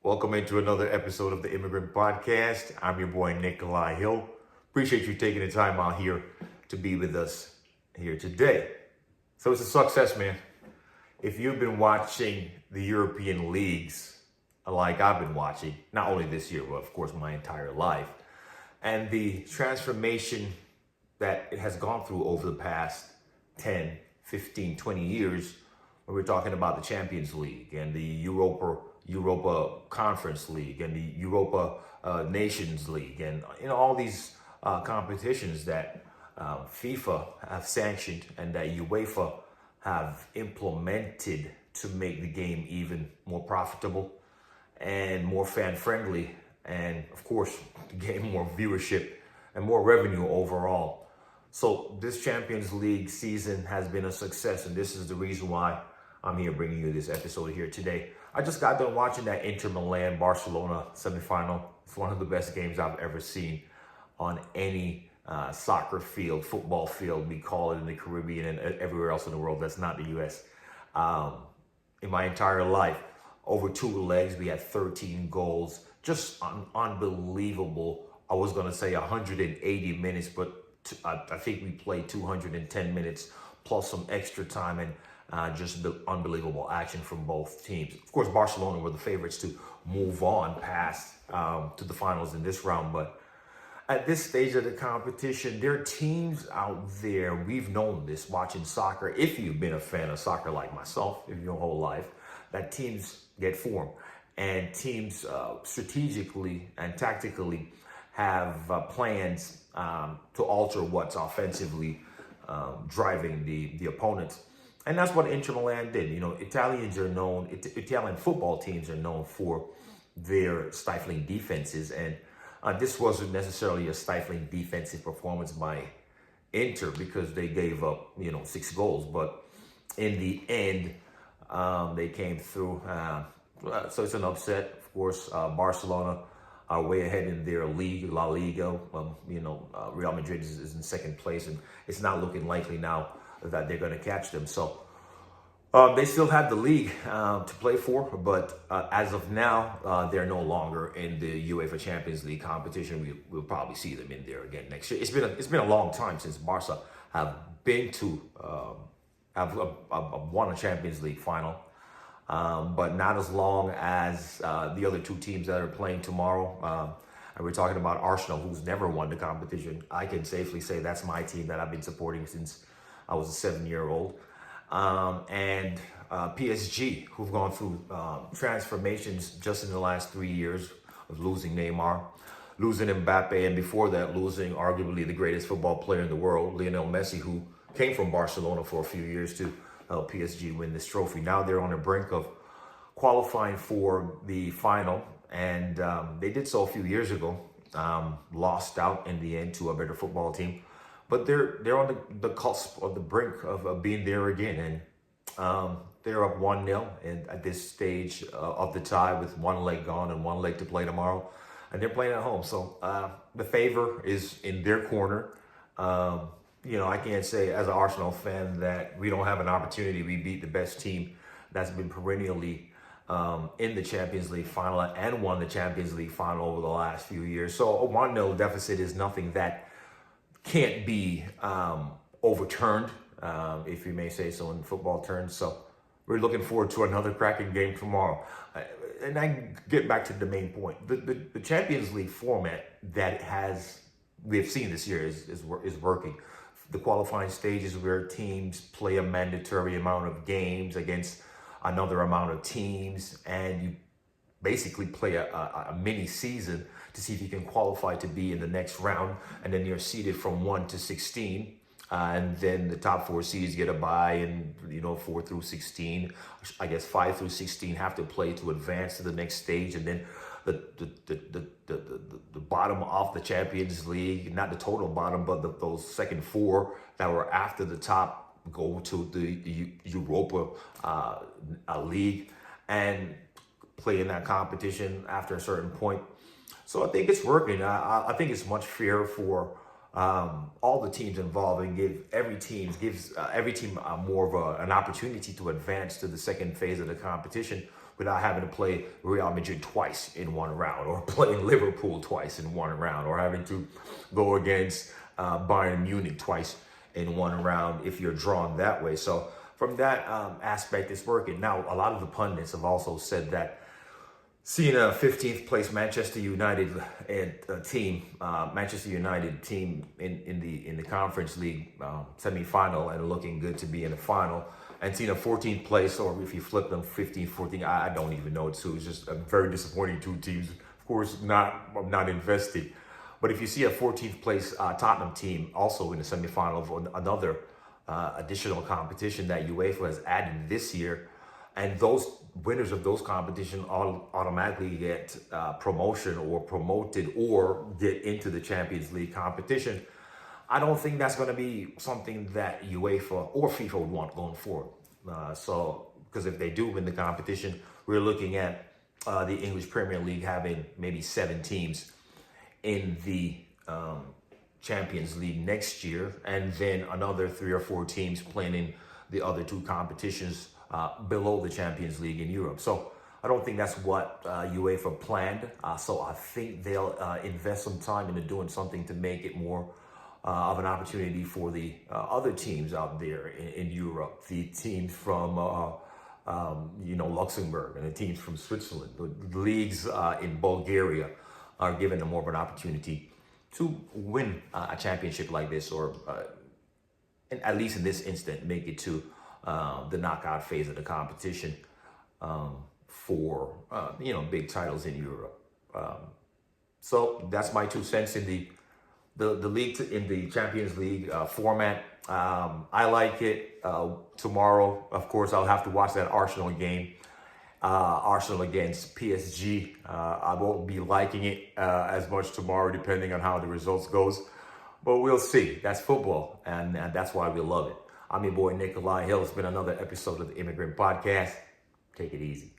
Welcome into another episode of the Immigrant Podcast. I'm your boy Nikolai Hill. Appreciate you taking the time out here to be with us here today. So it's a success, man. If you've been watching the European leagues like I've been watching, not only this year, but of course my entire life, and the transformation that it has gone through over the past 10, 15, 20 years, when we're talking about the Champions League and the Europa Conference League and the Europa Nations League and all these competitions that FIFA have sanctioned and that UEFA have implemented to make the game even more profitable and more fan friendly, and of course to gain more viewership and more revenue overall. So this Champions League season has been a success, and this is the reason why I'm here bringing you this episode here today. I just got done watching that Inter Milan Barcelona semifinal. It's one of the best games I've ever seen on any soccer field, football field, we call it in the Caribbean and everywhere else in the world that's not the U.S. In my entire life, over 2 legs, we had 13 goals. Just unbelievable. I was going to say 180 minutes, but I think we played 210 minutes plus some extra time, and just the unbelievable action from both teams. Of course, Barcelona were the favorites to move on past to the finals in this round, but at this stage of the competition, there are teams out there, we've known this watching soccer, if you've been a fan of soccer like myself, if your whole life, that teams get formed, and teams strategically and tactically have plans to alter what's offensively driving the opponents. And that's what Inter Milan did. Italian football teams are known for their stifling defenses. And this wasn't necessarily a stifling defensive performance by Inter because they gave up, 6 goals. But in the end, they came through. So it's an upset. Of course, Barcelona are way ahead in their league, La Liga. Real Madrid is in second place, and it's not looking likely now that they're going to catch them. So they still have the league to play for, but as of now, they're no longer in the UEFA Champions League competition. We'll probably see them in there again next year. It's been a long time since Barca have been to have won a Champions League final, but not as long as the other 2 teams that are playing tomorrow. And we're talking about Arsenal, who's never won the competition. I can safely say that's my team that I've been supporting since I was a 7-year-old. And PSG, who've gone through transformations just in the last 3 years of losing Neymar, losing Mbappe, and before that, losing arguably the greatest football player in the world, Lionel Messi, who came from Barcelona for a few years to help PSG win this trophy. Now they're on the brink of qualifying for the final, and they did so a few years ago, lost out in the end to a better football team. But they're on the cusp of the brink of being there again, and they're up 1-0 at this stage of the tie with 1 leg gone and 1 leg to play tomorrow, and they're playing at home. So the favor is in their corner. I can't say as an Arsenal fan that we don't have an opportunity. We beat the best team that's been perennially in the Champions League final and won the Champions League final over the last few years. So a 1-0 deficit is nothing that can't be overturned, if you may say so in football terms. So we're looking forward to another cracking game tomorrow. And I get back to the main point. The Champions League format that we've seen this year is working. The qualifying stages where teams play a mandatory amount of games against another amount of teams, and you basically play a mini season to see if you can qualify to be in the next round, and then you're seeded from 1 to 16, and then the top 4 seeds get a bye, and 4 through 16, I guess 5 through 16 have to play to advance to the next stage, and then the bottom of the Champions League, not the total bottom, but those second 4 that were after the top go to the Europa League and play in that competition after a certain point. So I think it's working. I think it's much fairer for all the teams involved, and gives every team more of an opportunity to advance to the second phase of the competition, without having to play Real Madrid twice in one round, or playing Liverpool twice in one round, or having to go against Bayern Munich twice in one round if you're drawn that way. So from that aspect, it's working. Now, a lot of the pundits have also said that seeing a 15th place Manchester United team in the Conference League semifinal and looking good to be in the final, and seeing a 14th place, or if you flip them 15, 14, I don't even know too. It's just a very disappointing two teams. Of course, I'm not invested. But if you see a 14th place Tottenham team also in the semifinal of another additional competition that UEFA has added this year, and those winners of those competitions automatically get promotion or promoted or get into the Champions League competition, I don't think that's going to be something that UEFA or FIFA would want going forward. Because if they do win the competition, we're looking at the English Premier League having maybe 7 teams in the Champions League next year, and then another 3 or 4 teams playing in the other 2 competitions below the Champions League in Europe. So I don't think that's what UEFA planned. So I think they'll invest some time into doing something to make it more of an opportunity for the other teams out there in Europe, the teams from Luxembourg and the teams from Switzerland, the leagues in Bulgaria are given them more of an opportunity to win a championship like this, or at least in this instant, make it to the knockout phase of the competition for big titles in Europe. So that's my 2 cents in the league, in the Champions League format. I like it. Tomorrow, of course, I'll have to watch that Arsenal game. Arsenal against PSG. I won't be liking it as much tomorrow, depending on how the results goes. But we'll see. That's football, and that's why we love it. I'm your boy, Nikolai Hill. It's been another episode of the Immigrant Podcast. Take it easy.